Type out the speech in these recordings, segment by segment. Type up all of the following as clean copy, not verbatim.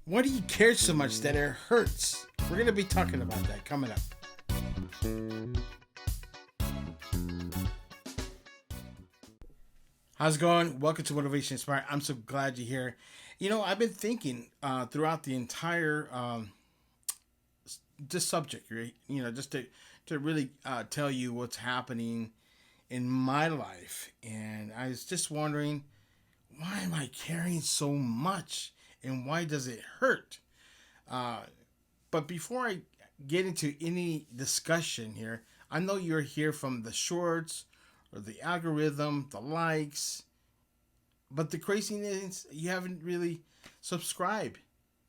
Why do you care so much that it hurts? We're going to be talking about that coming up. How's it going? Welcome to Motivation Inspire. I'm so glad you're here. I've been thinking throughout the entire this subject, right? Just to really tell you what's happening in my life, and I was just wondering, why am I caring so much, and why does it hurt? Uh, but before I get into any discussion here, I know you're here from the shorts or the algorithm, the likes, but the crazy thing is you haven't really subscribed.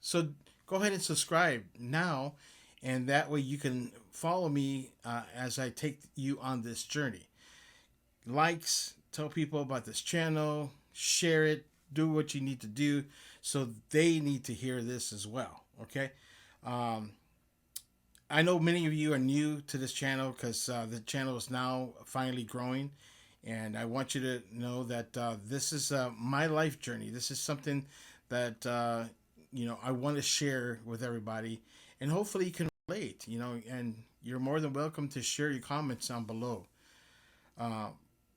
So go ahead and subscribe now, and that way you can follow me as I take you on this journey. Likes, tell people about this channel, share it, do what you need to do so they need to hear this as well. Okay. Um, I know many of you are new to this channel because the channel is now finally growing. And I want you to know that this is my life journey. This is something that, I want to share with everybody. And hopefully you can relate, and you're more than welcome to share your comments down below. Uh,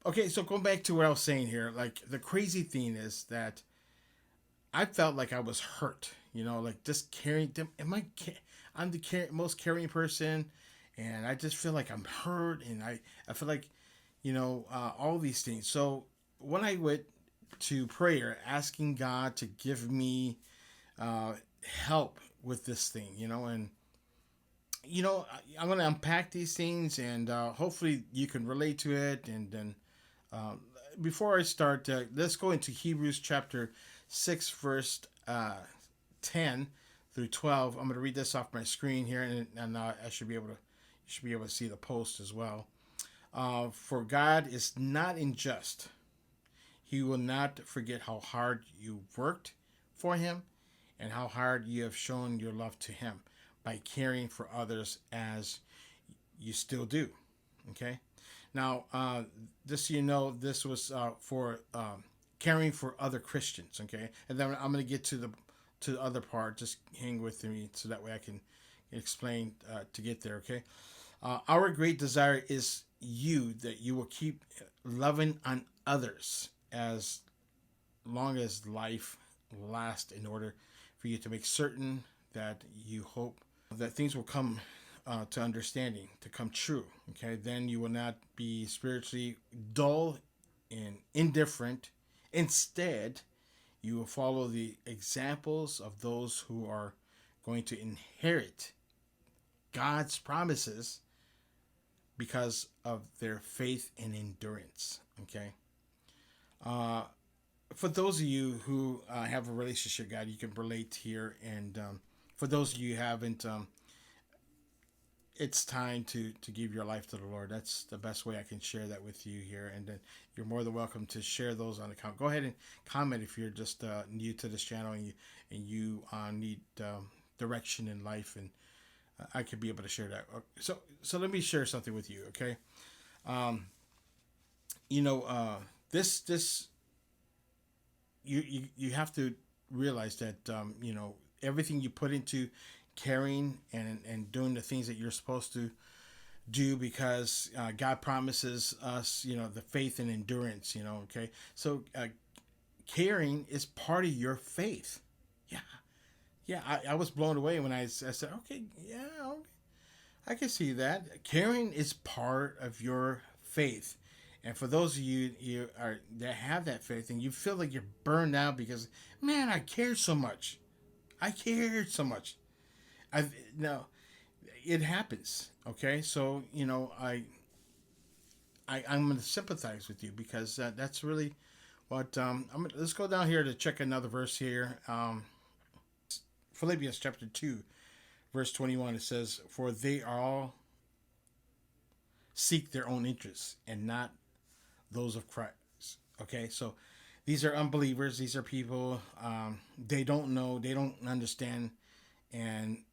okay, so going back to what I was saying here, like the crazy thing is that I felt like I was hurt, like just carrying them. I'm the most caring person, and I just feel like I'm hurt, and I feel like, all these things. So when I went to prayer, asking God to give me uh, help with this thing, and I'm going to unpack these things, and hopefully you can relate to it. And then uh, before I start, let's go into Hebrews chapter 6, verse 10 through 12. I'm going to read this off my screen here, and I should be able to, you should be able to see the post as well. For God is not unjust. He will not forget how hard you worked for Him and how hard you have shown your love to Him by caring for others as you still do. Okay? Now, just so you know, this was for caring for other Christians. Okay? And then I'm going to get to the other part. Just hang with me so that way I can explain to get there. Okay? Our great desire is that you will keep loving on others as long as life lasts, in order for you to make certain that you hope that things will come to understanding, to come true. Okay, then you will not be spiritually dull and indifferent. Instead, you will follow the examples of those who are going to inherit God's promises because of their faith and endurance. Okay. Uh, for those of you who have a relationship, God, you can relate here. And for those of you who haven't, it's time to give your life to the Lord. That's the best way I can share that with you here. And then you're more than welcome to share those on the account. Go ahead and comment if you're just new to this channel, and you need direction in life, and I could be able to share that. So let me share something with you, okay? Um, this you have to realize that everything you put into caring and doing the things that you're supposed to do, because God promises us, the faith and endurance. Okay, so caring is part of your faith. Yeah, yeah. I was blown away when I said, okay, yeah, okay, I can see that. Caring is part of your faith. And for those of you are that have that faith and you feel like you're burned out because, man, I cared so much. I cared so much. I No, it happens. Okay, so I'm going to sympathize with you, because that's really what let's go down here to check another verse here. Philippians chapter 2, verse 21. It says, "For they all seek their own interests and not those of Christ." Okay, so these are unbelievers. These are people, they don't know, they don't understand, and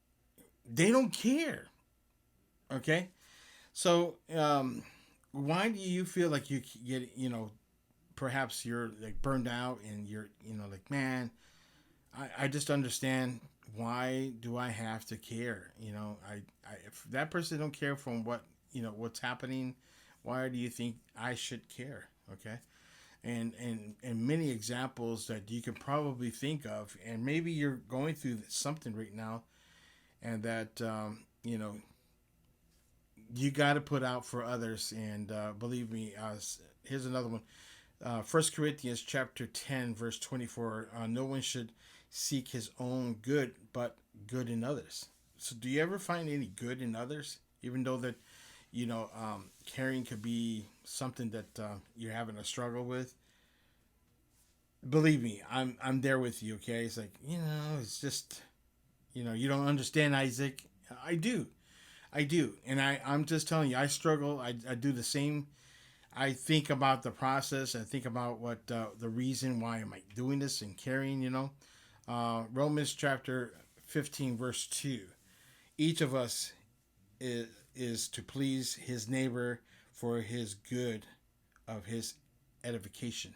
they don't care. Okay, so why do you feel like you get, perhaps you're like burned out, and you're, like, man, I just understand, why do I have to care? If that person don't care from what's happening, why do you think I should care? Okay. And many examples that you can probably think of, and maybe you're going through something right now, and that you got to put out for others. And believe me, here's another one. 1 Corinthians chapter 10 verse 24. No one should seek his own good, but good in others. So do you ever find any good in others, even though that caring could be something that you're having a struggle with? Believe me, I'm there with you. Okay, it's like, it's just, you don't understand, Isaac. I do, and I'm just telling you, I struggle. I do the same. I think about the process. I think about what the reason why am I doing this and carrying. Romans chapter 15 verse 2. Each of us is to please his neighbor for his good, of his edification.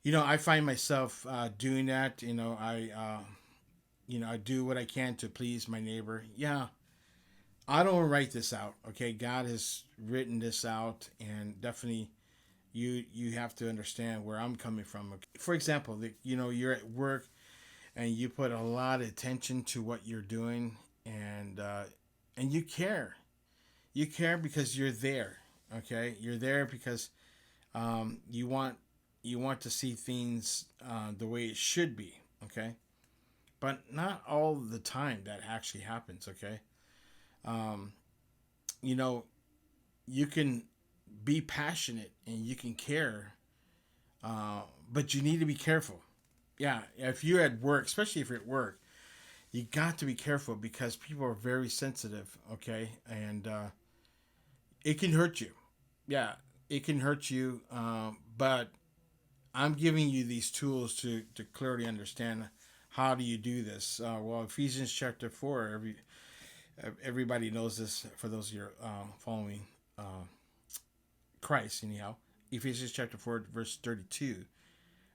I find myself doing that. I do what I can to please my neighbor. Yeah, I don't write this out. Okay, God has written this out, and definitely you have to understand where I'm coming from. Okay? For example, you're at work and you put a lot of attention to what you're doing, and you care. You care because you're there. Okay, you're there because you want to see things the way it should be. Okay, but not all the time that actually happens. Okay, um, you know you can be passionate and you can care, but you need to be careful. Yeah, if you're at work, especially if you're at work, you got to be careful because people are very sensitive. Okay, and it can hurt you. Yeah, it can hurt you. But I'm giving you these tools to clearly understand how do you do this. Well, Ephesians chapter 4, everybody knows this for those of you following uh, Christ, anyhow. Ephesians chapter 4, verse 32.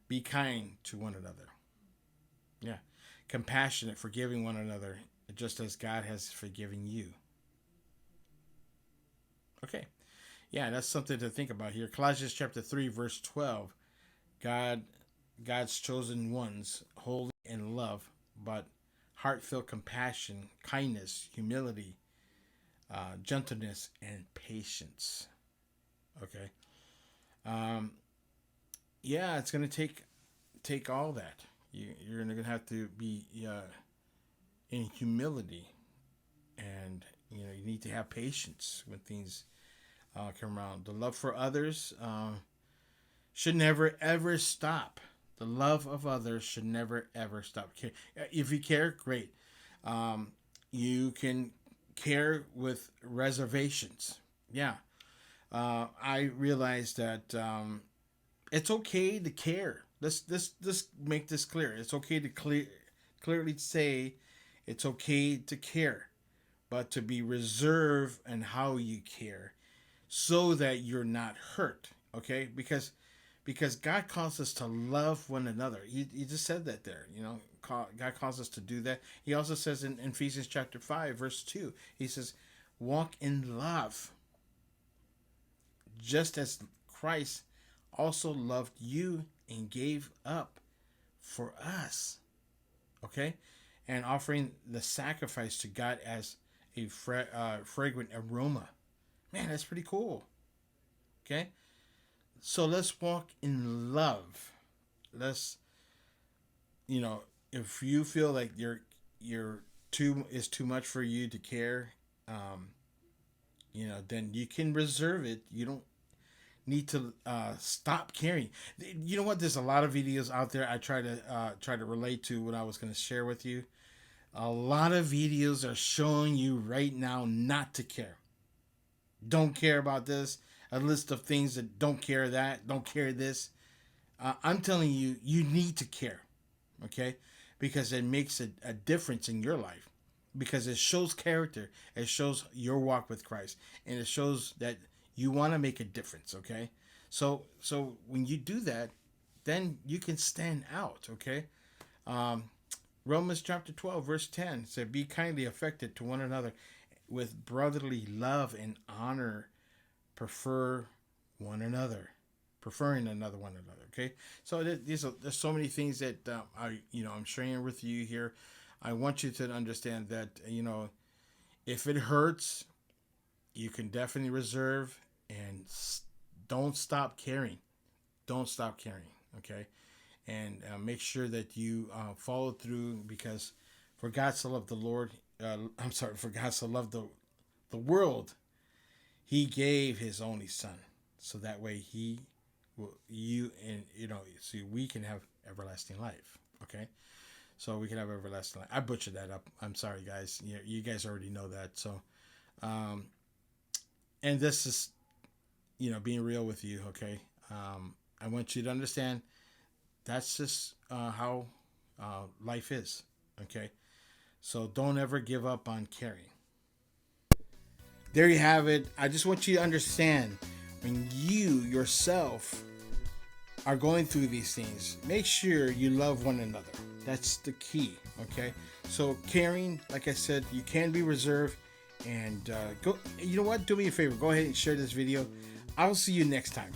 Be kind to one another. Yeah. Compassionate, forgiving one another, just as God has forgiven you. Okay. Yeah, that's something to think about here. Colossians chapter 3, verse 12. God, God's chosen ones, holy and love, but heartfelt compassion, kindness, humility, gentleness, and patience. Okay. Um, yeah, it's gonna take all that. You're gonna have to be in humility, and you need to have patience when things come around. The love for others should never ever stop. The love of others should never ever stop. If you care, great. Um, you can care with reservations. Yeah, I realize that it's okay to care. Let's make this clear. It's okay to clearly say it's okay to care, but to be reserved in how you care, so that you're not hurt. Okay, because God calls us to love one another. He just said that there. God calls us to do that. He also says in Ephesians chapter 5, verse 2, he says, walk in love, just as Christ also loved you and gave up for us. Okay? And offering the sacrifice to God as a fragrant aroma. Man, that's pretty cool. Okay? So let's walk in love. Let's, you know, if you feel like you're too much for you to care, um, then you can reserve it. You don't need to stop caring. You know what? There's a lot of videos out there. I try to relate to what I was going to share with you. A lot of videos are showing you right now not to care. Don't care about this. A list of things that don't care that, don't care this. I'm telling you, you need to care, okay? Because it makes a difference in your life. Because it shows character, it shows your walk with Christ, and it shows that you want to make a difference, okay? So when you do that, then you can stand out. Okay. Um, Romans chapter 12, verse 10 said, "Be kindly affected to one another with brotherly love and honor. Prefer one another." Preferring another one another. Okay. So there's so many things that I'm sharing with you here. I want you to understand that, if it hurts, you can definitely reserve and don't stop caring. Don't stop caring. Okay. And make sure that you follow through, because for God so loved the Lord, for God so loved the world, He gave His only Son, so that way so we can have everlasting life. Okay, so we can have everlasting life. I butchered that up. I'm sorry, guys. You guys already know that. So, and this is, being real with you. Okay, I want you to understand that's just how life is. Okay, so don't ever give up on caring. There you have it. I just want you to understand, when you yourself are going through these things, make sure you love one another. That's the key. Okay, so caring, like I said, you can be reserved, and go. You know what? Do me a favor. Go ahead and share this video. I will see you next time.